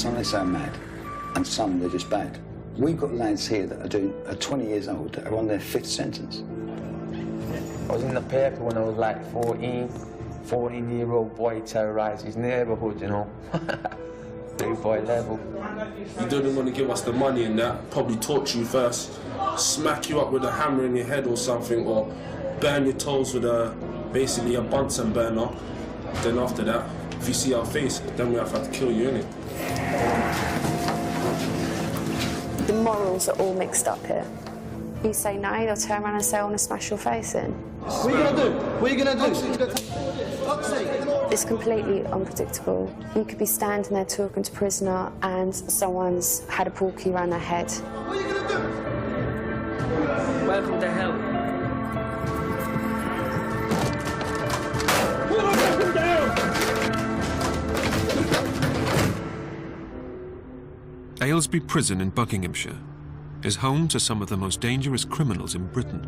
Some they say are mad, and some they're just bad. We've got lads here that are 20 years old that are on their 5th sentence. I was in the paper when I was like 14-year-old boy terrorised his neighbourhood, you know. Big boy level. You don't want to give us the money and that, probably torture you first, smack you up with a hammer in your head or something, or burn your toes with basically a Bunsen burner. Then after that, if you see our face, then we have to kill you, innit? The morals are all mixed up here. You say no, they'll turn around and say, I want to smash your face in. What are you going to do? What are you going to do? It's completely unpredictable. You could be standing there talking to a prisoner and someone's had a porky around their head. What are you going to do? Welcome to hell. Welcome down! Aylesbury Prison in Buckinghamshire is home to some of the most dangerous criminals in Britain.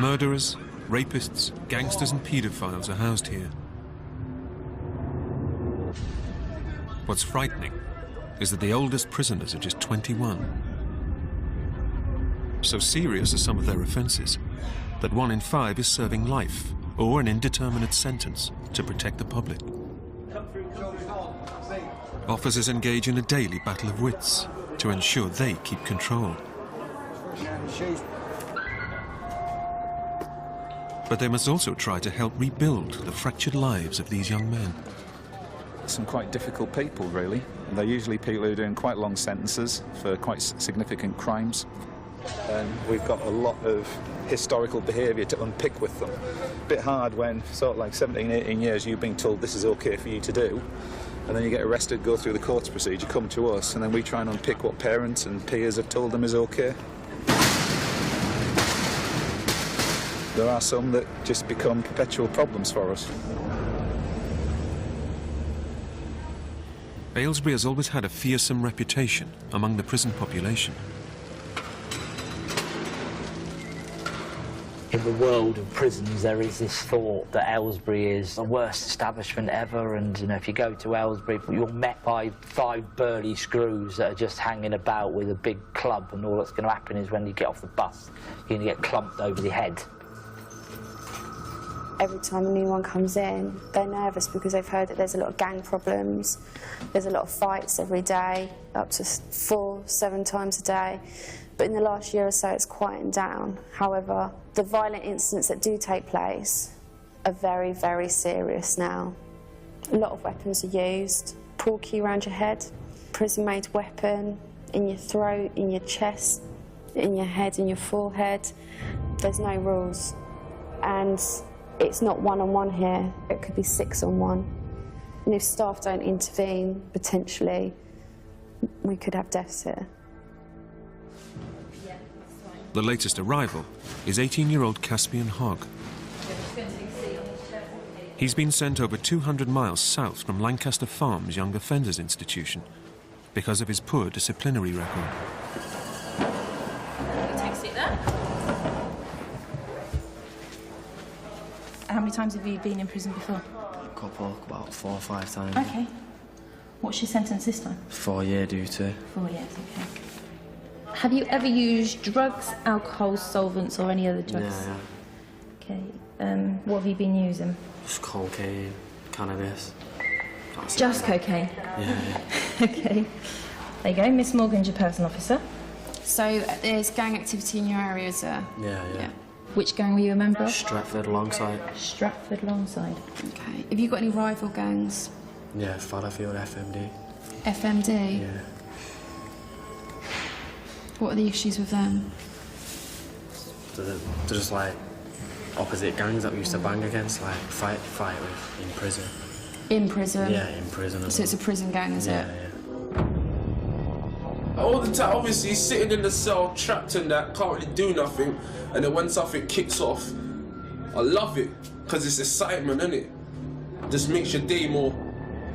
Murderers, rapists, gangsters and paedophiles are housed here. What's frightening is that the oldest prisoners are just 21. So serious are some of their offences that 1 in 5 is serving life or an indeterminate sentence to protect the public. Officers engage in a daily battle of wits to ensure they keep control. But they must also try to help rebuild the fractured lives of these young men. Some quite difficult people, really. They're usually people who are doing quite long sentences for quite significant crimes. And we've got a lot of historical behaviour to unpick with them. A bit hard when, sort of like 17, 18 years, you've been told this is OK for you to do, and then you get arrested, go through the courts procedure, come to us, and then we try and unpick what parents and peers have told them is OK. There are some that just become perpetual problems for us. Aylesbury has always had a fearsome reputation among the prison population. In the world of prisons, there is this thought that Aylesbury is the worst establishment ever, and you know, if you go to Aylesbury, you're met by 5 burly screws that are just hanging about with a big club, and all that's going to happen is when you get off the bus, you're going to get clumped over the head. Every time a new one comes in, they're nervous because they've heard that there's a lot of gang problems. There's a lot of fights every day, up to 4, 7 times a day. But in the last year or so, it's quieting down. However, the violent incidents that do take place are very, very serious now. A lot of weapons are used. Porky around your head, prison-made weapon, in your throat, in your chest, in your head, in your forehead. There's no rules. And it's not 1-on-1 here, it could be 6-on-1. And if staff don't intervene, potentially, we could have deaths here. The latest arrival is 18-year-old Caspian Hogg. He's been sent over 200 miles south from Lancaster Farms Young Offenders Institution because of his poor disciplinary record. Take a seat there. How many times have you been in prison before? A couple, about 4 or 5 times. Okay. What's your sentence this time? 4 year duty. 4 years, okay. Have you ever used drugs, alcohol, solvents, or any other drugs? Yeah. Okay. What have you been using? Just cocaine, cannabis. Just cocaine? Yeah. Okay. There you go. Miss Morgan's your personal officer. So there's gang activity in your area, is there? Yeah. Which gang were you a member of? Stratford Longside. Stratford Longside. Okay. Have you got any rival gangs? Yeah, Fallowfield, FMD. FMD? Yeah. What are the issues with them? They're just like opposite gangs that we used to bang against, like fight with in prison. In prison? Yeah, in prison. So it's a prison gang, is it? Yeah. All the time, obviously, sitting in the cell, trapped in that, can't really do nothing, and then when something kicks off, I love it, because it's excitement, innit? Just makes your day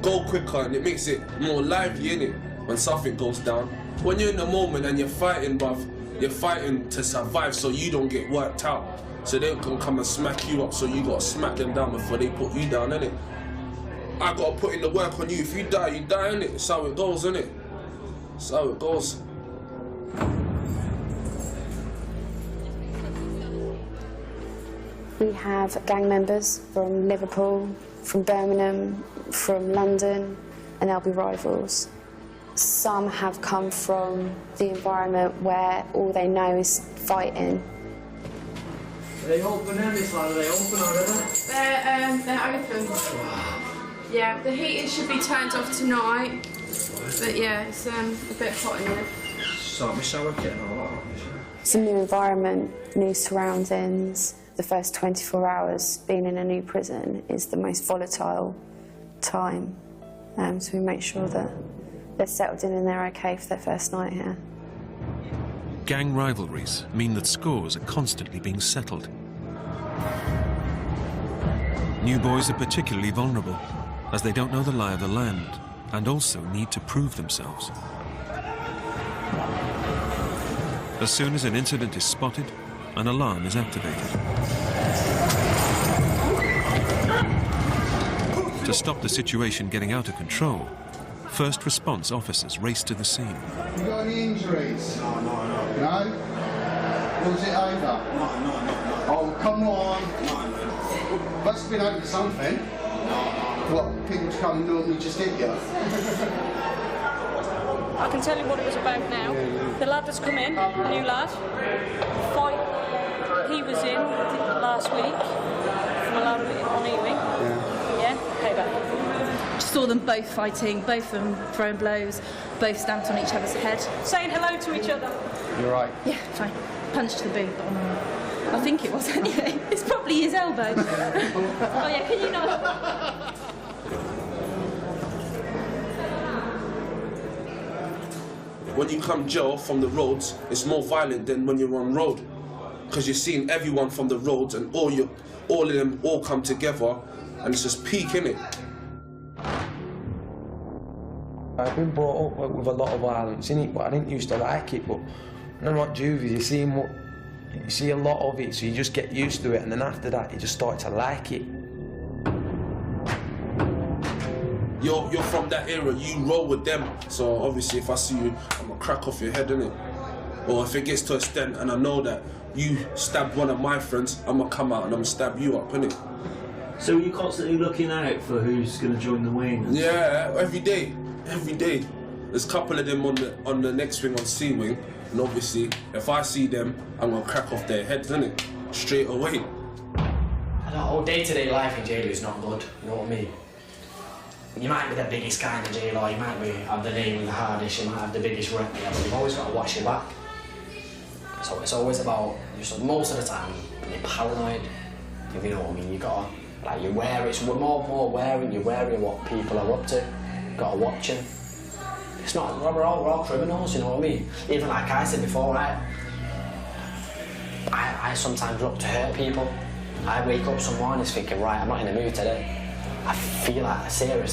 go quicker, and it makes it more lively, innit? When something goes down. When you're in the moment and you're fighting, bruv, you're fighting to survive so you don't get worked out. So they can come and smack you up, so you gotta smack them down before they put you down, innit? I gotta put in the work on you. If you die, innit? It's how it goes, innit? It's how it goes. We have gang members from Liverpool, from Birmingham, from London, and they'll be rivals. Some have come from the environment where all they know is fighting. Are they open then, this lad? Are they open already? They're open. Yeah, the heating should be turned off tonight. But yeah, it's a bit hot in here. Start my shower kit and all that. It's a new environment, new surroundings. The first 24 hours being in a new prison is the most volatile time. So we make sure that they're settled in and they're okay for their first night here. Gang rivalries mean that scores are constantly being settled. New boys are particularly vulnerable, as they don't know the lie of the land and also need to prove themselves. As soon as an incident is spotted, an alarm is activated. To stop the situation getting out of control, first response officers race to the scene. You got any injuries? No. No? Was it over? No. Oh, come on. No. Must have been over something. What, people come and normally just hit you? I can tell you what it was about now. The lad that's come in, the new lad, fight he was in last week from a lad on E-wing. Yeah, payback. Just saw them both fighting, both of them throwing blows, both stamped on each other's head. Saying hello to each other. You're right. Yeah, fine. Punch to the boot. I think it was anyway. It's probably his elbow. Oh yeah, can you not? When you come jail from the roads, it's more violent than when you're on road. Because you're seeing everyone from the roads and all of them all come together and it's just peak, innit? I've been brought up with a lot of violence in it, but I didn't used to like it. But when I'm at juvie, you see a lot of it, so you just get used to it, and then after that, you just start to like it. You're from that era, you roll with them. So obviously if I see you, I'm gonna crack off your head, innit? Or if it gets to a extent and I know that you stabbed one of my friends, I'm gonna come out and I'm gonna stab you up, innit? So are you constantly looking out for who's gonna join the wing? Yeah, every day. There's a couple of them on the next wing on C wing, and obviously if I see them, I'm gonna crack off their heads, innit? Straight away. Our day-to-day life in jail is not good, you know what I mean? You might be the biggest guy in the jail, or you might have the name with the hardest, you might have the biggest rep, but you've always got to watch your back. So it's always about, most of the time, you're paranoid, if you know what I mean. You gotta, like, you're wary, it's more wary, you're wary of what people are up to, you gotta watch them. It's not, we're all criminals, you know what I mean? Even like I said before, right? I sometimes look to hurt people. I wake up some mornings thinking, right, I'm not in the mood today. I feel like serious,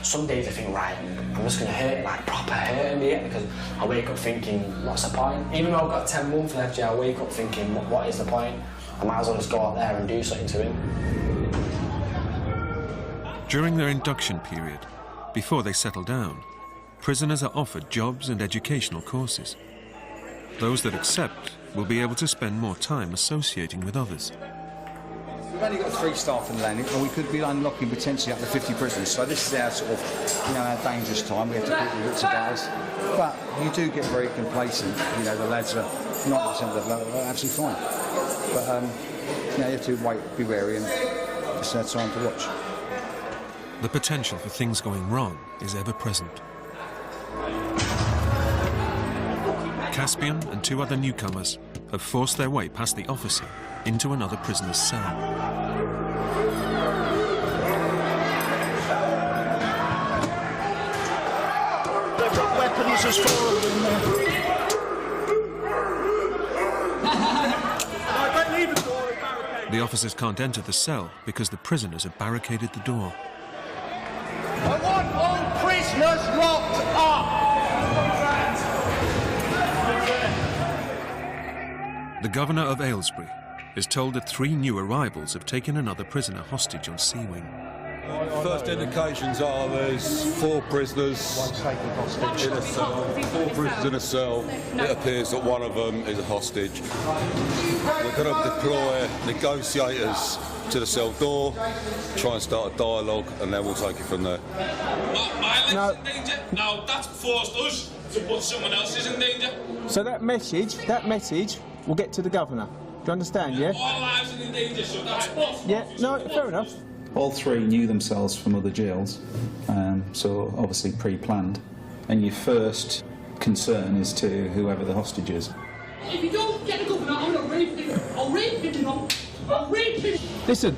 some days I think, right, I'm just gonna hurt, like proper hurting me, because I wake up thinking, what's the point? Even though I've got 10 months left, yeah, I wake up thinking, what is the point? I might as well just go out there and do something to him. During their induction period, before they settle down, prisoners are offered jobs and educational courses. Those that accept will be able to spend more time associating with others. We've only got 3 staff in the landing, and we could be unlocking potentially up to 50 prisoners. So this is our sort of, our dangerous time. We have to keep the wits about us. But you do get very complacent. The lads are 90% of them are absolutely fine. But you have to wait, be wary, and it's our time to watch. The potential for things going wrong is ever present. Caspian and 2 other newcomers have forced their way past the officer into another prisoner's cell. They've got weapons, there's 4 of them there. The officers can't enter the cell because the prisoners have barricaded the door. I want all prisoners locked up! The governor of Aylesbury is told that 3 new arrivals have taken another prisoner hostage on C Wing. First indications are there's 4 prisoners in a cell. 4 prisoners in a cell. It appears that one of them is a hostage. We're going to deploy negotiators to the cell door, try and start a dialogue, and then we'll take it from there. My life's in danger. Now that's forced us to put someone else's in danger. So that message will get to the governor. Do you understand, yeah? Our lives are in danger, so that's forced. Yeah, no, fair enough. All 3 knew themselves from other jails, so obviously pre-planned. And your first concern is to whoever the hostage is. If you don't get the governor, I'm going to rape him. I'll rape him, you know. I'll rape him. Listen,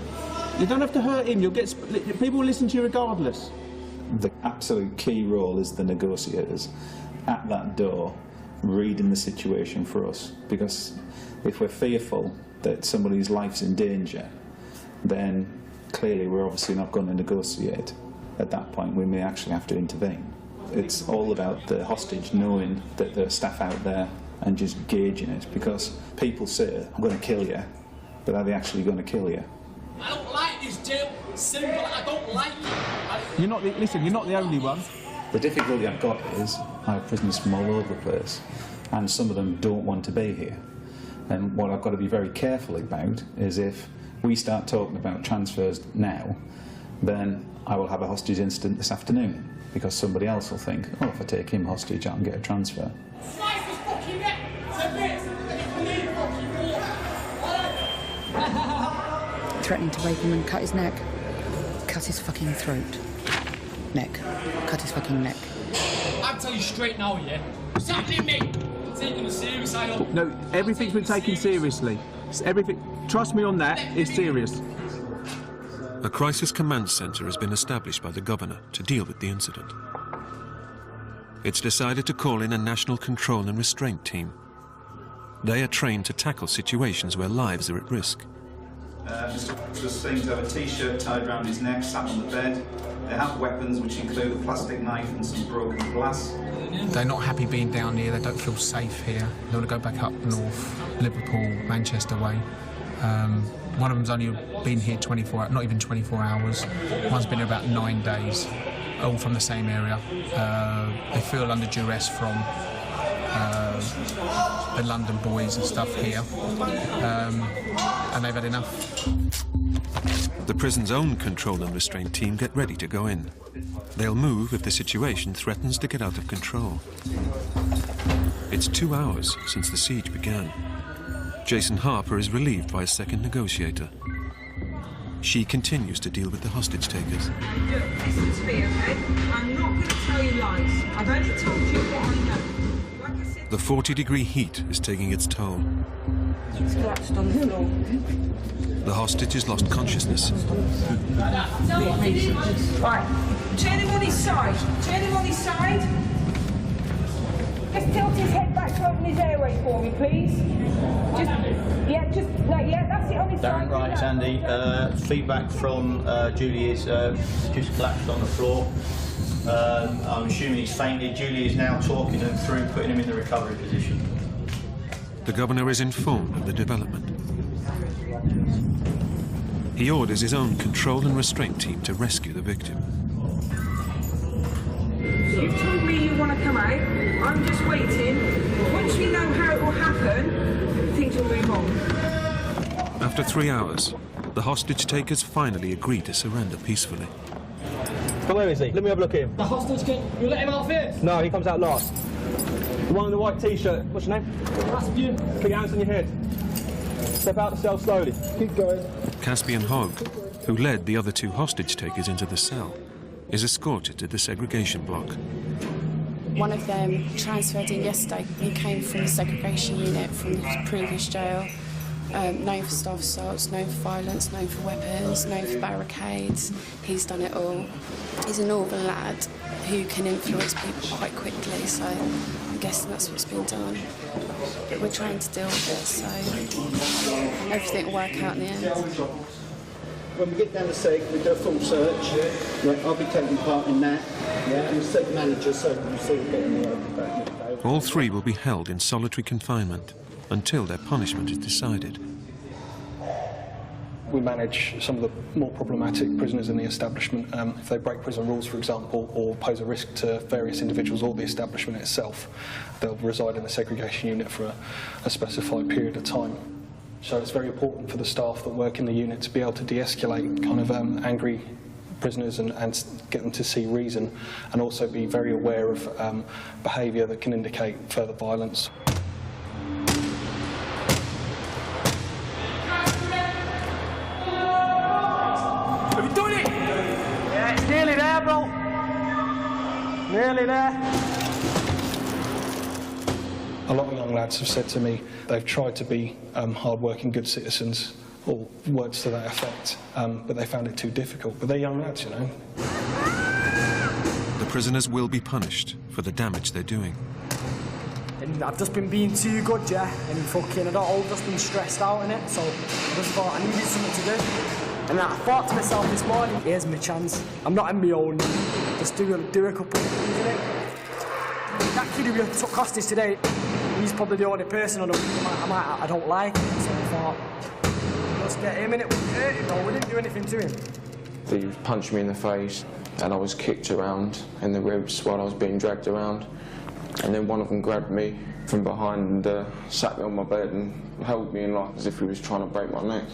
you don't have to hurt him. You'll get people will listen to you regardless. The absolute key role is the negotiators at that door, reading the situation for us. Because if we're fearful that somebody's life's in danger, then clearly we're obviously not going to negotiate. At that point, we may actually have to intervene. It's all about the hostage knowing that there are staff out there and just gauging it, because people say, I'm going to kill you, but are they actually going to kill you? I don't like this jail. Simple, I don't like it. You're not the only one. The difficulty I've got is I have prisoners from all over the place, and some of them don't want to be here. And what I've got to be very careful about is if we start talking about transfers now, then I will have a hostage incident this afternoon, because somebody else will think, oh, if I take him hostage, I can get a transfer. Threatening to rape him and cut his neck. Cut his fucking throat. Neck. Cut his fucking neck. I'll tell you straight now, yeah? What's happening, mate? I'm taking it serious, I know. No, everything's been taken seriously. Everything. Trust me on that. It's serious. A crisis command centre has been established by the governor to deal with the incident. It's decided to call in a national control and restraint team. They are trained to tackle situations where lives are at risk. Mr. was seen to have a T-shirt tied around his neck, sat on the bed. They have weapons, which include a plastic knife and some broken glass. They're not happy being down here. They don't feel safe here. They want to go back up north, Liverpool, Manchester way. One of them's only been here 24, not even 24 hours. One's been here about 9 days, all from the same area. They feel under duress from the London boys and stuff here, and they've had enough. The prison's own control and restraint team get ready to go in. They'll move if the situation threatens to get out of control. It's 2 hours since the siege began. Jason Harper is relieved by a second negotiator. She continues to deal with the hostage takers. Listen to me, okay? I'm not going to tell you lies. I've only told you what I know. Like I said... The 40-degree heat is taking its toll. She's collapsed on the floor. The hostage has lost consciousness. Right, turn him on his side. Turn him on his side. Just tilt his head back to open his airway for me, please. That's it on his side. Darren Wright, Andy. Feedback from Julie is just collapsed on the floor. I'm assuming he's fainted. Julie is now talking him through, putting him in the recovery position. The governor is informed of the development. He orders his own control and restraint team to rescue the victim. You've told me you want to come out. I'm just waiting. Once we know how it will happen, things will move on. After 3 hours, the hostage takers finally agree to surrender peacefully. Come where is he? Let me have a look at him. The hostage you let him out first? No, he comes out last. The one in the white T-shirt. What's your name? Caspian. Put your hands on your head. Step out the cell slowly. Keep going. Caspian Hogg, who led the other 2 hostage takers into the cell, is escorted to the segregation block. One of them transferred in yesterday. He came from the segregation unit from the previous jail. Known for staff assaults, known for violence, known for weapons, known for barricades. He's done it all. He's a northern lad who can influence people quite quickly, so I'm guessing that's what's been done. But we're trying to deal with it, so everything will work out in the end. When we get down the seg, we do a full search. Yeah, I'll be taking part in that. Yeah, and the seg manager, so you see getting back. All 3 will be held in solitary confinement until their punishment is decided. we manage some of the more problematic prisoners in the establishment. If they break prison rules, for example, or pose a risk to various individuals or the establishment itself, they'll reside in the segregation unit for a specified period of time. So it's very important for the staff that work in the unit to be able to de-escalate kind of angry prisoners and get them to see reason, and also be very aware of behaviour that can indicate further violence. Have you done it? Yeah, it's nearly there, bro. Nearly there. A lot of young lads have said to me they've tried to be hard-working, good citizens, or words to that effect, but they found it too difficult. But they're young lads, you know. The prisoners will be punished for the damage they're doing. And I've just been being too good, yeah, and fucking, I've just been stressed out in it, so I just thought I needed something to do. And I thought to myself this morning, here's my chance. I'm not in my own, just do a couple of things in it. That kid who took hostage today, he's probably the only person I don't like, so I thought, let's get him in it. We didn't do anything to him. He punched me in the face, and I was kicked around in the ribs while I was being dragged around. And then one of them grabbed me from behind and sat me on my bed and held me in like as if he was trying to break my neck.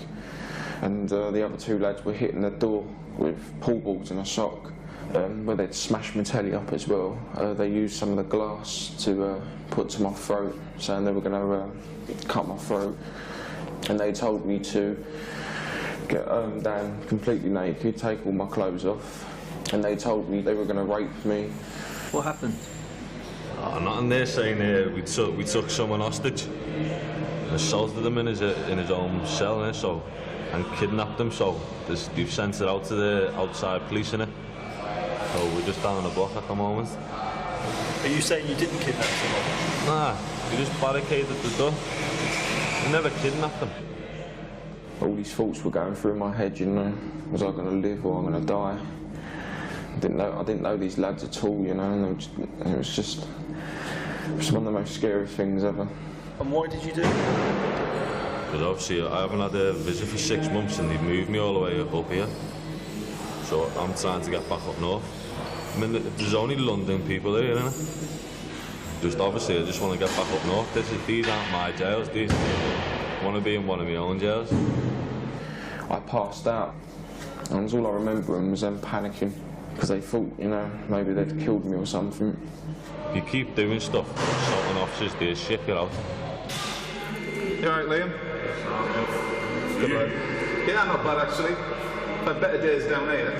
And the other two lads were hitting the door with pool balls and a sock, where they'd smashed my telly up as well. They used some of the glass to put to my throat, saying they were going to cut my throat. And they told me to get down completely naked, take all my clothes off. And they told me they were going to rape me. What happened? Oh, nothing. They're saying we took someone hostage and assaulted him in his own cell, and kidnapped him. So they've sent it out to the outside police, innit? So we're just down on the block at the moment. Are you saying you didn't kidnap someone? Nah, we just barricaded the door. We never kidnapped them. All these thoughts were going through my head, you know. Was I going to live or I'm going to die? I didn't know these lads at all, you know, and it was just one of the most scariest things ever. And why did you do it? Because obviously I haven't had a visit for 6 months and they've moved me all the way up here. So I'm trying to get back up north. I mean, there's only London people here, isn't it? Just obviously I just want to get back up north. These aren't my jails, these. I want to be in one of my own jails. I passed out, and all I remember was them panicking, because they thought, you know, maybe they'd killed me or something. If you keep doing stuff, assaulting officers, they ship you out. You alright, Liam? Good lad. Yeah, not bad actually. Had better days down here.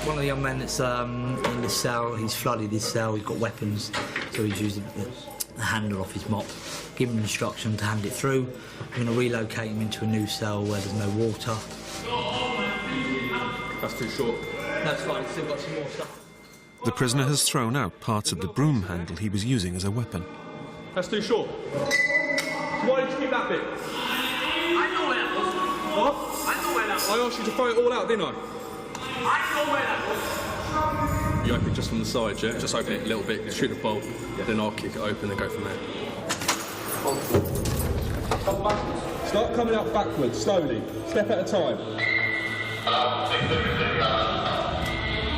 One of the young men that's in the cell, he's flooded his cell, he's got weapons, so he's used the handle off his mop. Give him instruction to hand it through. We're going to relocate him into a new cell where there's no water. That's too short. That's fine, he's still got some more stuff. The prisoner has thrown out parts of the broom handle he was using as a weapon. That's too short. So why did you keep that bit? I know where that was. What? I know where that was. I asked you to throw it all out, didn't I? I know where that was. You open it just from the side, yeah? Just open it a little bit, shoot the bolt, then I'll kick it open and go from there. Start coming out backwards, slowly, step at a time.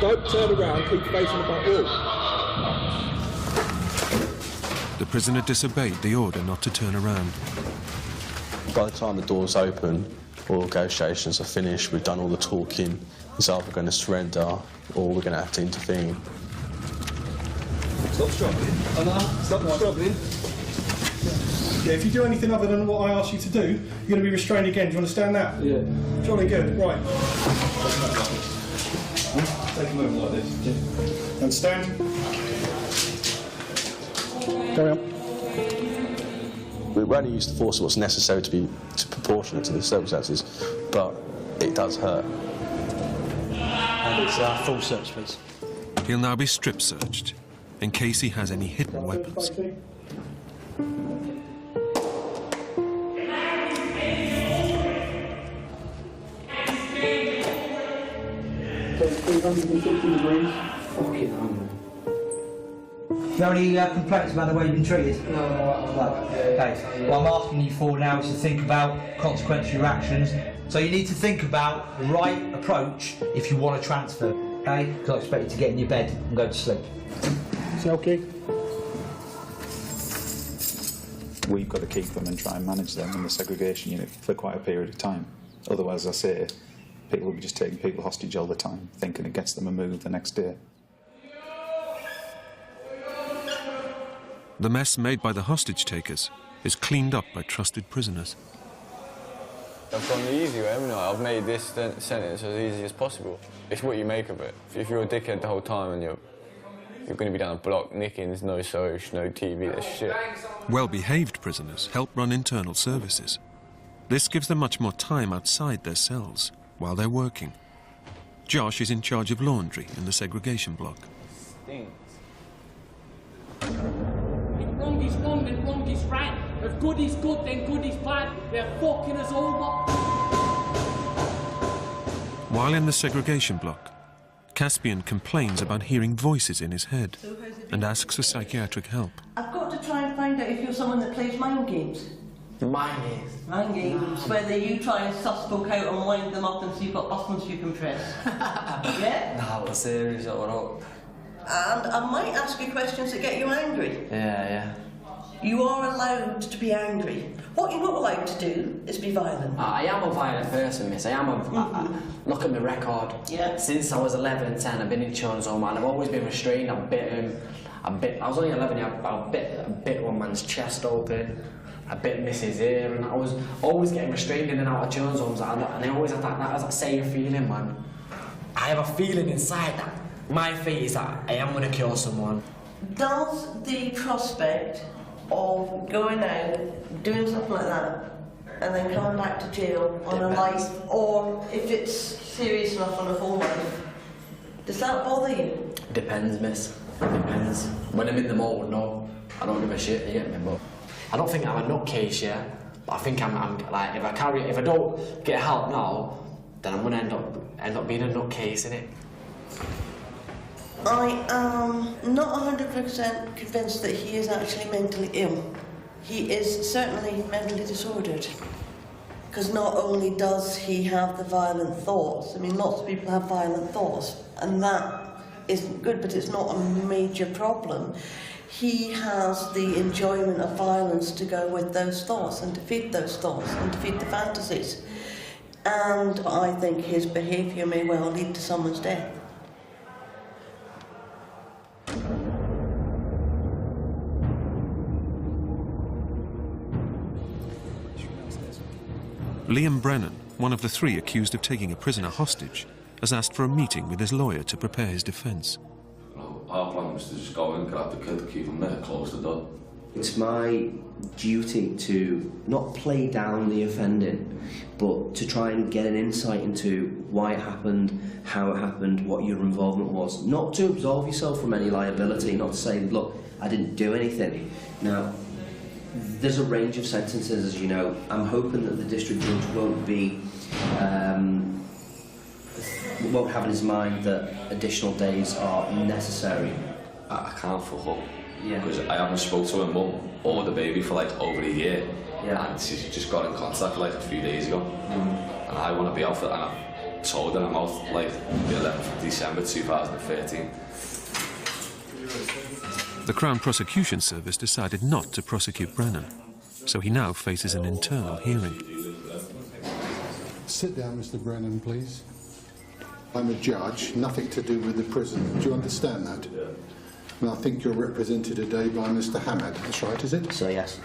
Don't turn around, keep facing the back wall. The prisoner disobeyed the order not to turn around. By the time the doors open, all negotiations are finished, we've done all the talking. He's either going to surrender or we're going to have to intervene. Stop struggling. Stop struggling. Yeah, if you do anything other than what I asked you to do, you're going to be restrained again. Do you understand that? Yeah. Jolly good. Right. Take a move like this. Understand? Carry on. We only use the force of what's necessary to be proportionate to the circumstances, but it does hurt. And it's full search, please. He'll now be strip searched in case he has any hidden weapons. So 350 degrees. Fucking hell. you have any complaints about the way you've been treated? No. Okay. What I'm asking you for now is to think about consequential of your actions. So you need to think about the right approach if you want to transfer, okay? Because I expect you to get in your bed and go to sleep. Is that okay? We've got to keep them and try and manage them in the segregation unit for quite a period of time. Otherwise, as I say, people will be just taking people hostage all the time, thinking it gets them a move the next day. The mess made by the hostage takers is cleaned up by trusted prisoners. I've gone the easy way, haven't I? I've made this sentence as easy as possible. It's what you make of it. If you're a dickhead the whole time and you're going to be down a block nicking, there's no social, no TV, there's shit. Well-behaved prisoners help run internal services. This gives them much more time outside their cells while they're working. Josh is in charge of laundry in the segregation block. If wrong is wrong, then wrong is right. If good is good, then good is bad. They're fucking us over. While in the segregation block, Caspian complains about hearing voices in his head and asks for psychiatric help. I've got to try and find out if you're someone that plays mind games. Mind games? Mind games, whether you try and suss folk out and wind them up and so you've got buttons you can press. Yeah? No, we're serious, or what? And I might ask you questions that get you angry. Yeah. You are allowed to be angry. What you're not allowed to do is be violent. I am a violent person, miss. I am look at my record. Yeah. Since I was 11 and 10, I've been in children's home and I've always been restrained. I was only 11 years old. I bit one man's chest open. I bit Mrs. ear, and I was always getting restrained in and out of children's homes, and I always had that same feeling, man. I have a feeling inside that my fate is that I am going to kill someone. Does the prospect of going out, doing something like that, and then coming back to jail on a life, or if it's serious enough on a whole life, does that bother you? Depends, miss. Depends. When I'm in the mode, no. I don't give a shit, you get me? But I don't think I'm a nutcase, yeah. But I think I'm like, if I don't get help now, then I'm gonna end up being a nutcase, innit? I am not 100% convinced that he is actually mentally ill. He is certainly mentally disordered. Because not only does he have the violent thoughts, I mean, lots of people have violent thoughts, and that isn't good, but it's not a major problem. He has the enjoyment of violence to go with those thoughts and to feed those thoughts and to feed the fantasies. And I think his behaviour may well lead to someone's death. Liam Brennan, one of the 3 accused of taking a prisoner hostage, has asked for a meeting with his lawyer to prepare his defence. Our plan was to just go and grab the kid, keep him there, close the door. It's my duty to not play down the offending, but to try and get an insight into why it happened, how it happened, what your involvement was. Not to absolve yourself from any liability, not to say, look, I didn't do anything. Now, there's a range of sentences, as you know. I'm hoping that the district judge won't have in his mind that additional days are necessary. I can't fuck up. Because I haven't spoke to her mum or the baby for like over a year. And she's just got in contact like a few days ago. And I want to be out for that. And I told her I'm out like the 11th of December 2013. The Crown Prosecution Service decided not to prosecute Brennan, so he now faces an internal hearing. Sit down, Mr. Brennan, please. I'm a judge, nothing to do with the prison. Do you understand that? And I think you're represented today by Mr. Hammad. That's right, is it? So, yes.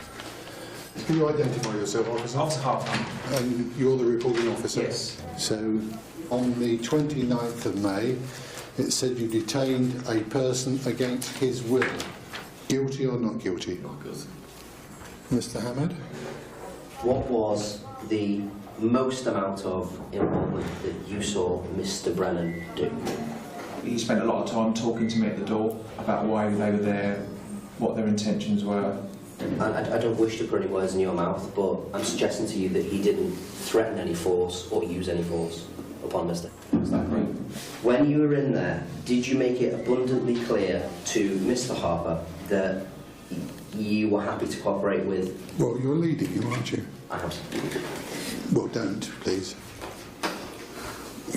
Can you identify yourself, officer? Officer Hartman. And you're the reporting officer? Yes. So, on the 29th of May, it said you detained a person against his will. Guilty or not guilty? Not guilty. Mr. Hammad? What was the most amount of involvement that you saw Mr. Brennan do? He spent a lot of time talking to me at the door about why they were there, what their intentions were. I don't wish to put any words in your mouth, but I'm suggesting to you that he didn't threaten any force or use any force upon Mr. Is that correct? When you were in there, did you make it abundantly clear to Mr. Harper that you were happy to cooperate with? Well, you're leading him, aren't you? I have. Well, don't, please.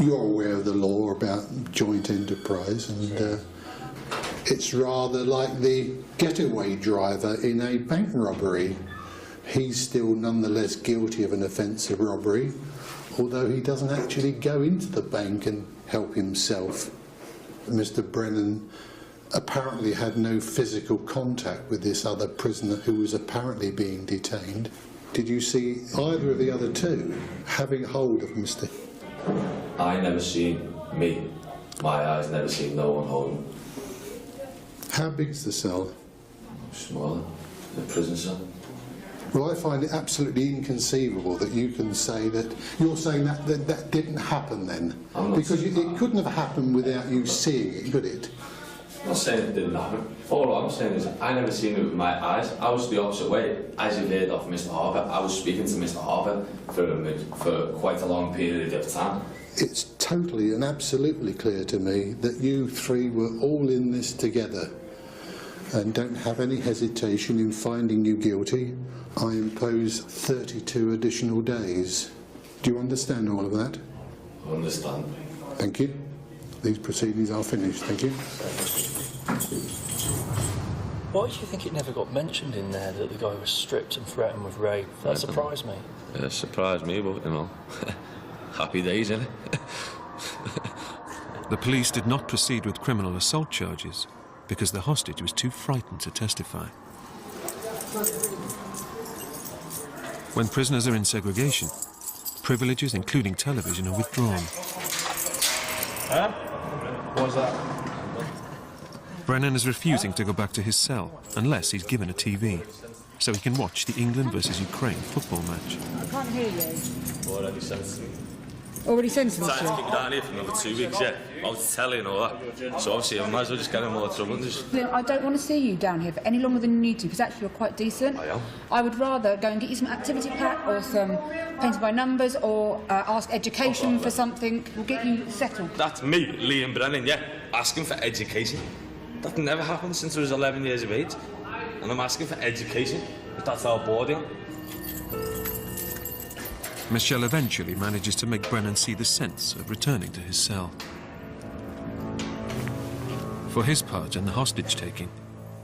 You're aware of the law about joint enterprise, and it's rather like the getaway driver in a bank robbery. He's still nonetheless guilty of an offence of robbery, although he doesn't actually go into the bank and help himself. Mr. Brennan apparently had no physical contact with this other prisoner who was apparently being detained. Did you see either of the other two having hold of Mr. I never seen me. My eyes never seen no one holding. How big's the cell? Smaller. The prison cell. Well, I find it absolutely inconceivable that you can say that you're saying that didn't happen then, because it couldn't have happened without you seeing it, could it? I'm not saying it didn't happen. All I'm saying is I never seen it with my eyes. I was the opposite way. As you heard off Mr. Harper, I was speaking to Mr. Harper for quite a long period of time. It's totally and absolutely clear to me that you three were all in this together, and don't have any hesitation in finding you guilty. I impose 32 additional days. Do you understand all of that? I understand. Thank you. These proceedings are finished. Thank you. Why do you think it never got mentioned in there that the guy was stripped and threatened with rape? That surprised me. It surprised me, but, you know, happy days, innit? The police did not proceed with criminal assault charges because the hostage was too frightened to testify. When prisoners are in segregation, privileges, including television, are withdrawn. Huh? What was that? Brennan is refusing to go back to his cell unless he's given a TV, so he can watch the England versus Ukraine football match. I can't hear you. Already sentenced me. Already sentenced Decided you? to keep me down here for another 2 weeks, yeah. I was telling and all that. So obviously I might as well just get him all the trouble and just... I don't want to see you down here for any longer than you need to, because actually you're quite decent. I am. I would rather go and get you some activity pack or some painted by numbers or ask education for something. We'll get you settled. That's me, Liam Brennan, yeah. Asking for education. That never happened since I was 11 years of age. And I'm asking for education. But that's our boarding. Michelle eventually manages to make Brennan see the sense of returning to his cell. For his part in the hostage-taking,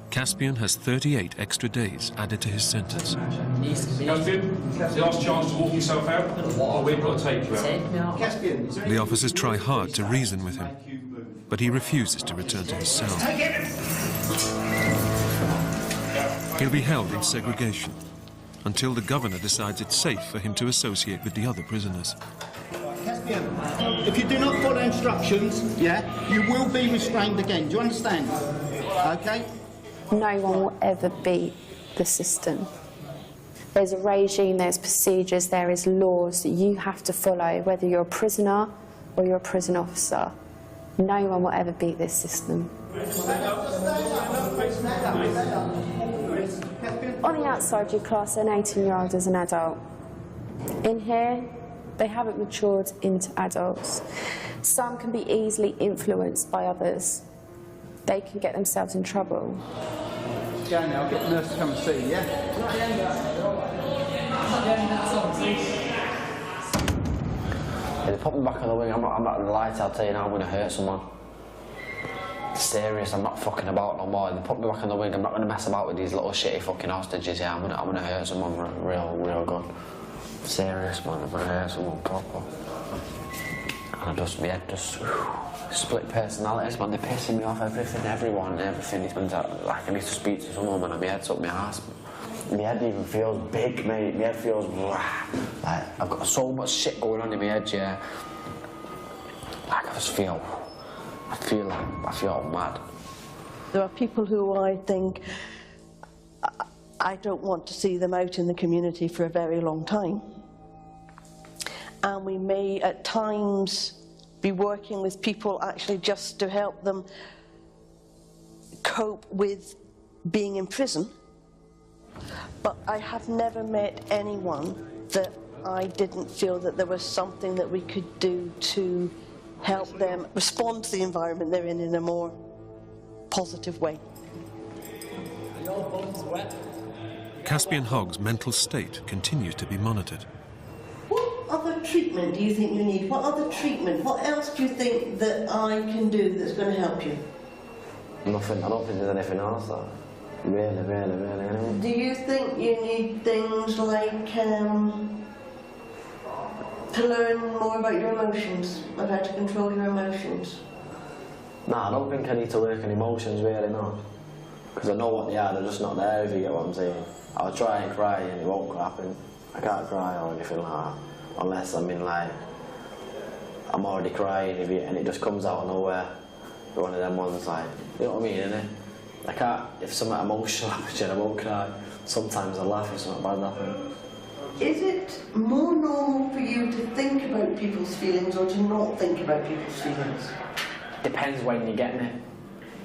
Caspian has 38 extra days added to his sentence. Caspian, the last chance to walk yourself out, or we've got to take you out. Caspian, The officers try hard to reason with him, but he refuses to return to his cell. He'll be held in segregation until the governor decides it's safe for him to associate with the other prisoners. Caspian, if you do not follow instructions, you will be restrained again. Do you understand? Okay? No one will ever beat the system. There's a regime, there's procedures, there is laws that you have to follow, whether you're a prisoner or you're a prison officer. No one will ever beat this system. On the outside, you class an 18-year-old as an adult. In here, they haven't matured into adults. Some can be easily influenced by others. They can get themselves in trouble. Go now, I'll get the nurse to come and see you, yeah? If they put me back on the wing, I'm not gonna lie to you, I'll tell you now, I'm gonna hurt someone. Serious, I'm not fucking about no more. If they put me back on the wing, I'm not gonna mess about with these little shitty fucking hostages, yeah. I'm gonna hurt someone real good. Serious, man, I'm gonna hurt someone proper. And my head just split personalities, man. They're pissing me off, everyone. It's been like I need to speak to someone, man. My head's up my ass. My head even feels big, mate. My head feels like I've got so much shit going on in my head, yeah. Like I feel mad. There are people who I think I don't want to see them out in the community for a very long time. And we may at times be working with people actually just to help them cope with being in prison. But I have never met anyone that I didn't feel that there was something that we could do to help them respond to the environment they're in a more positive way. Caspian Hogg's mental state continues to be monitored. What other treatment do you think you need? What other treatment? What else do you think that I can do that's going to help you? Nothing. I don't think there's anything else, though. Really, anyway. Do you think you need things like to learn more about your emotions, of how to control your emotions? No, I don't think I need to work on emotions, really, no. Because I know what they are, they're just not there, if you get what I'm saying. I'll try and cry and it won't happen. I can't cry or anything like that. Unless I'm in, like, I'm already crying and it just comes out of nowhere. You're one of them ones, like, you know what I mean, innit? I can't, if something emotional happens, I won't cry. Sometimes I laugh if something bad happens. Is it more normal for you to think about people's feelings or to not think about people's feelings? Depends when you get me.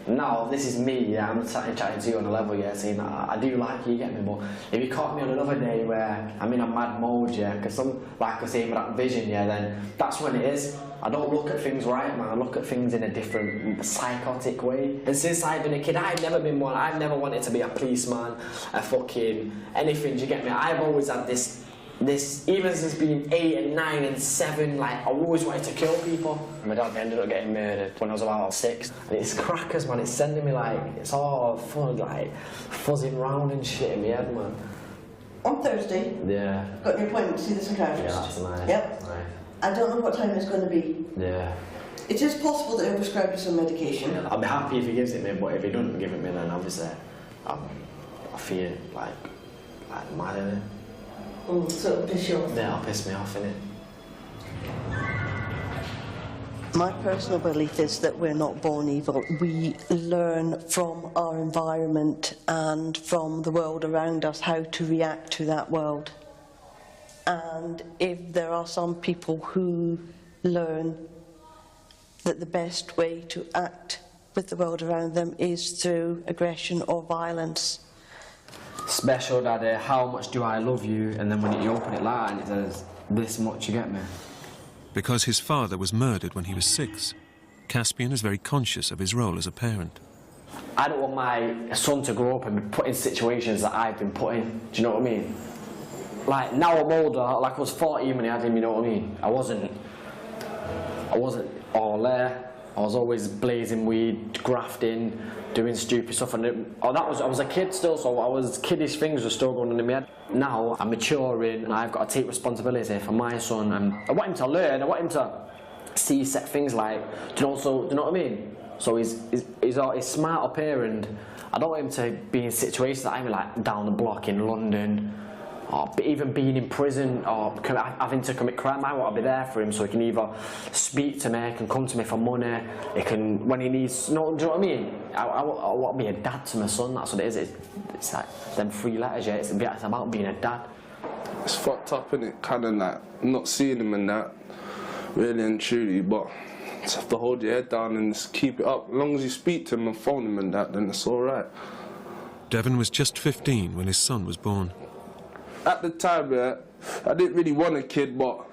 Now, this is me, yeah, I'm chatting to you on a level, yeah, saying that I do like you, get me, but if you caught me on another day where I'm in a mad mode, yeah, because like I say, with that vision, yeah, then that's when it is. I don't look at things right, man, I look at things in a different, psychotic way. And since I've been a kid, I've never been one, I've never wanted to be a policeman, a fucking anything, do you get me? I've always had this, even since being 8 and 9 and 7, like, I always wanted to kill people. My dad ended up getting murdered when I was about 6. And it's crackers, man, it's sending me, like, it's all fun, like, fuzzing round and shit in my head, man. On Thursday? Yeah. Got an appointment to see the psychiatrist? Yeah, that's nice. Yep. Nice. I don't know what time it's going to be. Yeah. It is possible that he'll prescribe you some medication. I'll be happy if he gives it me, but if he doesn't give it me, then obviously I feel like mad, innit? So it'll piss you off? Yeah, it'll piss me off, innit? My personal belief is that we're not born evil. We learn from our environment and from the world around us how to react to that world. And if there are some people who learn that the best way to act with the world around them is through aggression or violence. Special Daddy, how much do I love you? And then when you open it like that and it says, this much, you get me? Because his father was murdered when he was 6, Caspian is very conscious of his role as a parent. I don't want my son to grow up and be put in situations that I've been put in, do you know what I mean? Like, now I'm older, like I was 14 when he had him, you know what I mean? I wasn't all there. I was always blazing weed, grafting, doing stupid stuff, and I was a kid still, so I was kiddish things were still going on in my head. Now I'm maturing, and I've got to take responsibility for my son, and I want him to learn. I want him to see set things like, do you know what I mean? So he's smart up here, and I don't want him to be in situations that I'm like down the block in London, or even being in prison or having to commit crime. I want to be there for him, so he can either speak to me, he can come to me for money, he can, when he needs, do you know what I mean? I want to be a dad to my son, that's what it is. It's like them 3 letters, yeah, it's about being a dad. It's fucked up, innit? Kind of like not seeing him and that, really and truly, but just have to hold your head down and just keep it up. As long as you speak to him and phone him and that, then it's alright. Devon was just 15 when his son was born. At the time, yeah, I didn't really want a kid, but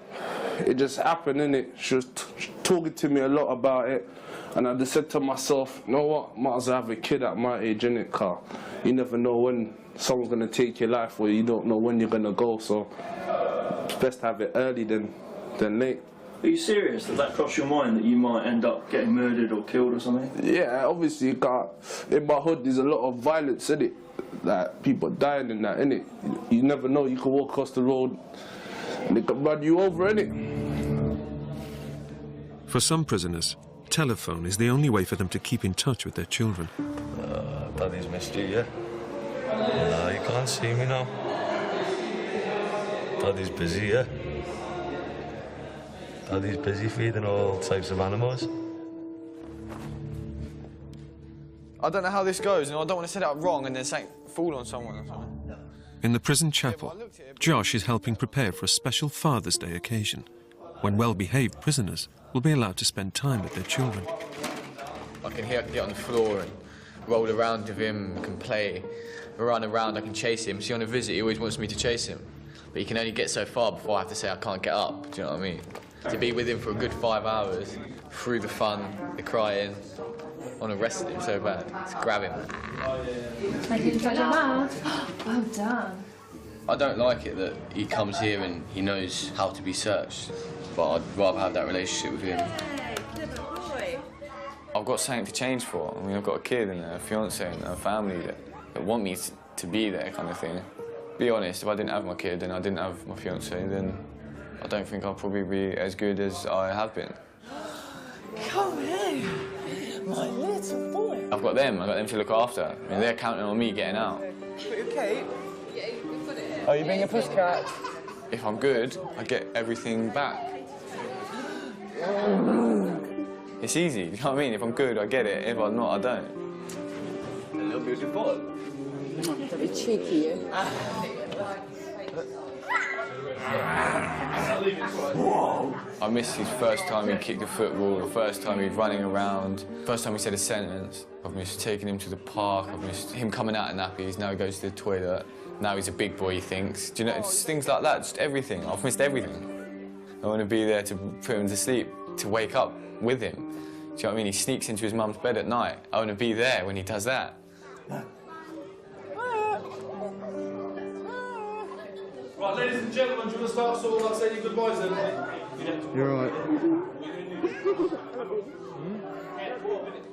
it just happened, innit? She was talking to me a lot about it, and I just said to myself, you know what, might as well have a kid at my age, innit, car? You never know when someone's going to take your life, or you don't know when you're going to go, so it's best to have it early than late. Are you serious? Does that cross your mind that you might end up getting murdered or killed or something? Yeah, obviously, in my hood there's a lot of violence, innit? Like, people dying and that, innit? You never know, you can walk across the road and they can run you over, innit? For some prisoners, telephone is the only way for them to keep in touch with their children. Daddy's missed you, yeah? No, you can't see me now. Daddy's busy, yeah? Daddy's busy feeding all types of animals. I don't know how this goes, and I don't want to set it up wrong and then fall on someone or something. In the prison chapel, Josh is helping prepare for a special Father's Day occasion, when well-behaved prisoners will be allowed to spend time with their children. I can get on the floor and roll around with him, I can play, run around, I can chase him. See, on a visit, he always wants me to chase him. But he can only get so far before I have to say I can't get up, do you know what I mean? To be with him for a good 5 hours, through the fun, the crying, I want to wrestle him so bad. Just grab him. Make him touch your mouth. Well done. I don't like it that he comes here and he knows how to be searched, but I'd rather have that relationship with him. I've got something to change for. I mean, I've got a kid and a fiancé and a family that want me to be there, kind of thing. Be honest, if I didn't have my kid and I didn't have my fiancé, then I don't think I'll probably be as good as I have been. Come here, my little boy. I've got them to look after. I mean, they're counting on me getting out. Okay. Oh, you being a pussycat? If I'm good, I get everything back. It's easy, you know what I mean? If I'm good, I get it. If I'm not, I don't. A little beautiful. Don't be cheeky, you. I missed his first time he kicked a football, the first time he was running around, first time he said a sentence. I've missed taking him to the park, I've missed him coming out in nappies, now he goes to the toilet, now he's a big boy, he thinks. Do you know, it's things like that, just everything. I've missed everything. I want to be there to put him to sleep, to wake up with him. Do you know what I mean? He sneaks into his mum's bed at night. I want to be there when he does that. Right, ladies and gentlemen, do you want to start sort of like saying your goodbyes then? You're right.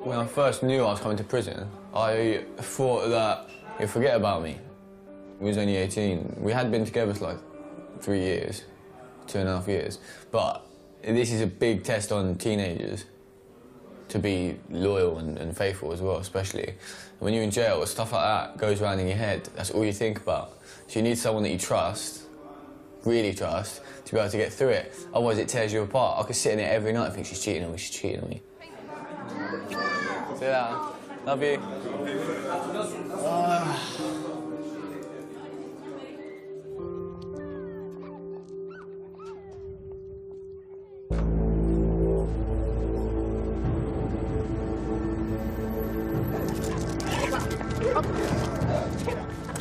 When I first knew I was coming to prison, I thought that he'd forget about me. He was only 18. We had been together for like 3 years, 2.5 years. But this is a big test on teenagers to be loyal and faithful as well, especially. When you're in jail, stuff like that goes around in your head. That's all you think about. So you need someone that you trust, really trust, to be able to get through it. Otherwise it tears you apart. I could sit in it every night and think, she's cheating on me, she's cheating on me. See you later. Love you.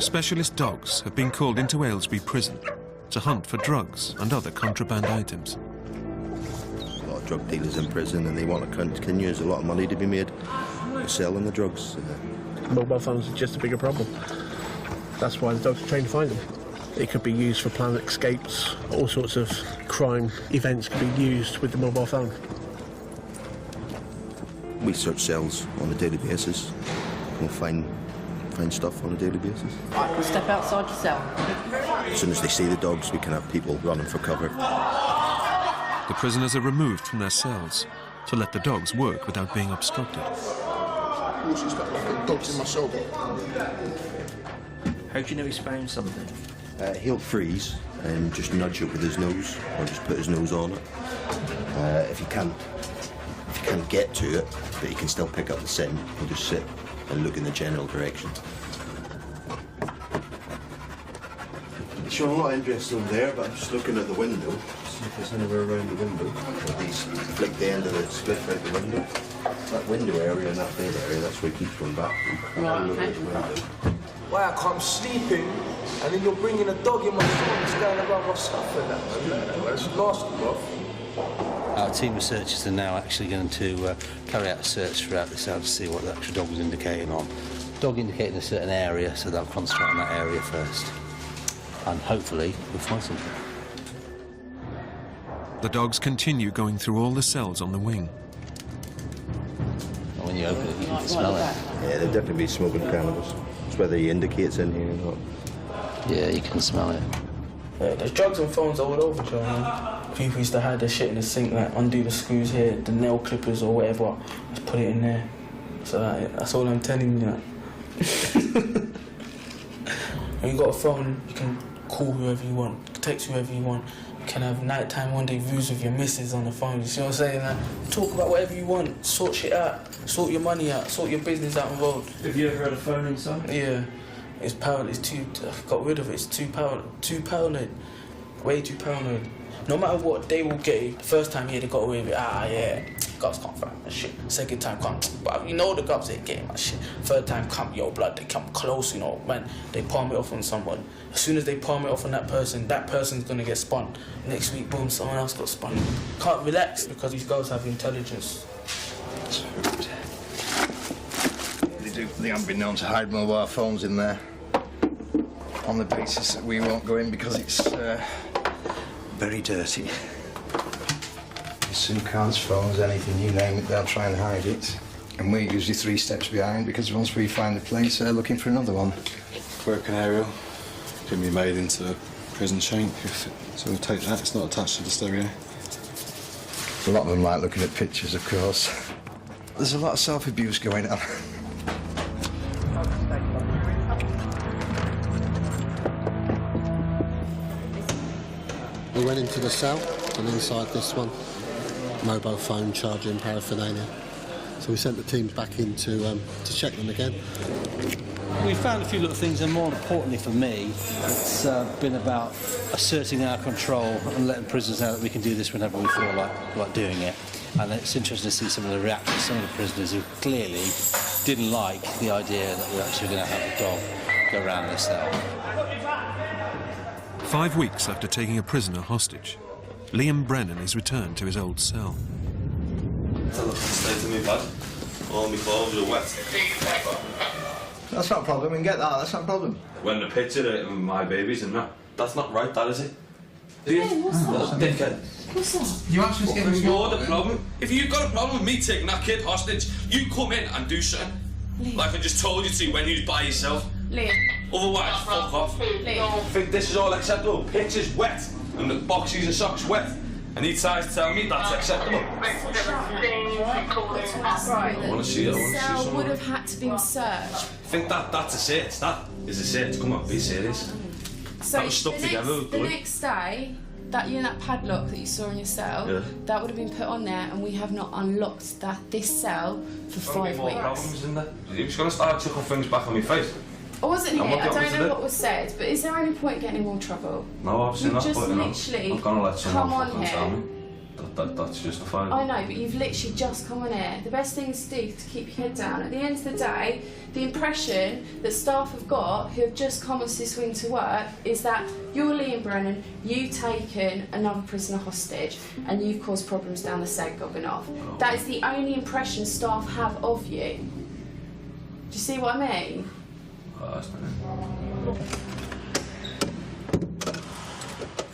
Specialist dogs have been called into Aylesbury prison to hunt for drugs and other contraband items. A lot of drug dealers in prison and they want to continue. There's a lot of money to be made selling the drugs. Mobile phones are just a bigger problem. That's why the dogs are trained to find them. It could be used for planned escapes. All sorts of crime events could be used with the mobile phone. We search cells on a daily basis. We'll find stuff on a daily basis. Step outside your cell. As soon as they see the dogs, we can have people running for cover. The prisoners are removed from their cells to let the dogs work without being obstructed. Dogs in my cell. How do you know he's found something? He'll freeze and just nudge it with his nose, or just put his nose on it. If he can't get to it, but he can still pick up the scent, he'll just sit and look in the general direction. It's showing a lot of interest over there, but I'm just looking at the window, see if there's anywhere around the window. He's flicked the end of the split out the window. That window area and that bed area, that's where he keeps going back. Right, okay. Wow, I'm sleeping, and then you're bringing a dog in my phone, it's going around my stuff and that. That's nasty, bro. Our team of searchers are now actually going to carry out a search throughout the cell to see what the actual dog was indicating on. Dog indicating a certain area, so they'll concentrate on that area first. And hopefully we'll find something. The dogs continue going through all the cells on the wing. And when you open it, you can smell it. Yeah, they'll definitely be smoking cannabis. It's whether he indicates in here or not. Yeah, you can smell it. Yeah, there's drugs and phones all over, Joe, man. People used to hide their shit in the sink, like undo the screws here, the nail clippers or whatever, just put it in there. So that's all I'm telling you. Like. When you got a phone, you can call whoever you want, text whoever you want. You can have nighttime rendezvous with your missus on the phone. You see what I'm saying? Like, talk about whatever you want, sort shit out, sort your money out, sort your business out on road. Have you ever had a phone inside? Yeah. It's powered, I got rid of it, it's too powered. way too paranoid. No matter what, they will get you. First time, yeah, they got away with it. Yeah, cops can't find my shit. Second time, come, but you know the cops ain't getting my shit. Third time, come, yo, blood, they come close, you know, man. They palm it off on someone. As soon as they palm it off on that person's gonna get spun. Next week, boom, someone else got spun. Can't relax because these girls have intelligence. They haven't been known to hide mobile phones in there on the basis that we won't go in because it's very dirty. SIM cards, phones, anything, you name it, they'll try and hide it. And we're usually 3 steps behind because once we find a place, they're looking for another one. Working area can be made into a prison shank. So we'll take that, it's not attached to the stereo. A lot of them like looking at pictures, of course. There's a lot of self-abuse going on. We went into the cell, and inside this one, mobile phone, charging, paraphernalia. So we sent the teams back in to check them again. We found a few little things, and more importantly for me, it's been about asserting our control and letting prisoners know that we can do this whenever we feel like doing it. And it's interesting to see some of the reactions of some of the prisoners who clearly didn't like the idea that we're actually going to have a dog go around their cell. 5 weeks after taking a prisoner hostage, Liam Brennan is returned to his old cell. Stay to me, bud. All my clothes are wet. That's not a problem, we can get that, that's not a problem. When the picture of my babies and that, that's not right, that is it? What's that? Dickhead. What's that? You actually getting you're the problem. If you've got a problem with me taking that kid hostage, you come in and do something. Liam. Like I just told you to when you was by yourself. Liam. Otherwise, fuck off. Liam. I think this is all acceptable. Picture's wet, and the boxes and socks wet. And he tries to tell me that's acceptable. I wanna see it, I wanna see cell someone. would have had to be searched. I think that's a search, that is a search. Come on, be serious. So that was stuck together. the next day, that that padlock that you saw in your cell, Yeah. that would have been put on there, and we have not unlocked this cell for 5 more weeks. problems in there. He was going to start chucking things back on my face. I wasn't And here. what I do you want me don't to know do? what was said, but is there any point getting in more trouble? No, obviously You've not. just But, you know, literally I'm going to let someone come on fucking here. tell me. That's justified. I know, but you've literally just come on air. The best thing to do is to keep your head down. At the end of the day, the impression that staff have got who have just come on this wing to work is that you're Liam Brennan, you've taken another prisoner hostage, and you've caused problems down the seg gobbing off. That is the only impression staff have of you. Do you see what I mean?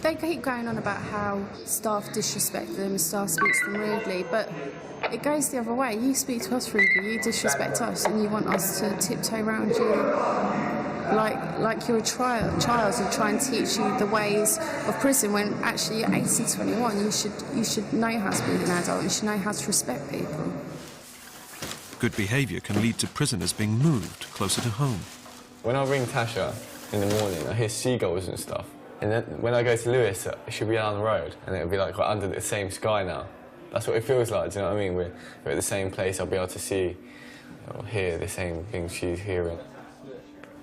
They keep going on about how staff disrespect them, staff speaks to them rudely, but it goes the other way. You speak to us rudely, you disrespect us, and you want us to tiptoe around you like you're a child and try and teach you the ways of prison when actually you're 18, 21. You should know how to be an adult, you should know how to respect people. Good behaviour can lead to prisoners being moved closer to home. When I ring Tasha in the morning, I hear seagulls and stuff. And then when I go to Lewis, she'll be down the road, and it'll be like we're under the same sky now. That's what it feels like, do you know what I mean? We're at the same place, I'll be able to see or hear the same things she's hearing.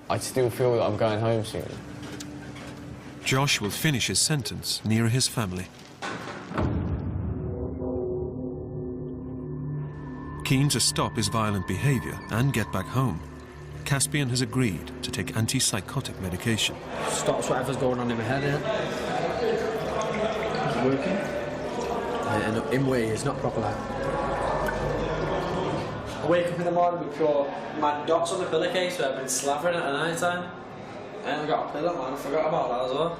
I still feel that I'm going home soon. Josh will finish his sentence nearer his family. Keen to stop his violent behaviour and get back home, Caspian has agreed to take antipsychotic medication. Stops whatever's going on in my head, yeah. Is it working? And in way, it's not proper like. I wake up in the morning with my dots on the pillowcase where I've been slavering at night time. And I got a pillow, man, I forgot about that as well.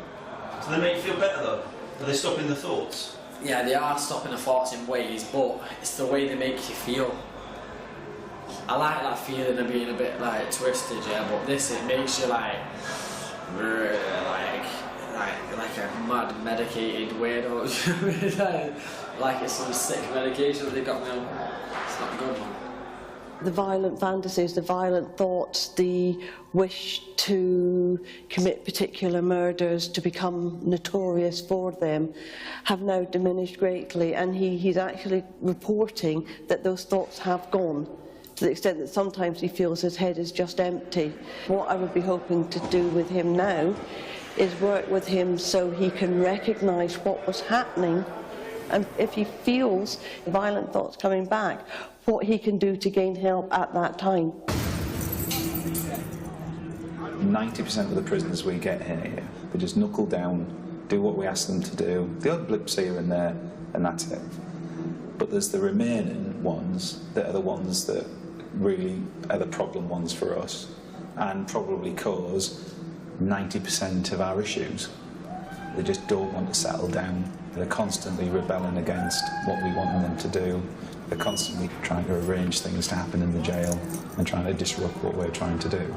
Do they make you feel better though? Are they stopping the thoughts? Yeah, they are stopping the thoughts in ways, but it's the way they make you feel. I like that feeling of being a bit like twisted, yeah, but this, it makes you like a mad medicated weirdo. like it's some sick medication that they got me on. It's not good, man. The violent fantasies, the violent thoughts, the wish to commit particular murders, to become notorious for them, have now diminished greatly, and he's actually reporting that those thoughts have gone, to the extent that sometimes he feels his head is just empty. What I would be hoping to do with him now is work with him so he can recognise what was happening, and if he feels violent thoughts coming back, what he can do to gain help at that time. 90% of the prisoners we get here, they just knuckle down, do what we ask them to do, the odd blips here and there, and that's it. But there's the remaining ones that are the ones that really are the problem ones for us, and probably cause 90% of our issues. They just don't want to settle down. They're constantly rebelling against what we want them to do. They're constantly trying to arrange things to happen in the jail and trying to disrupt what we're trying to do.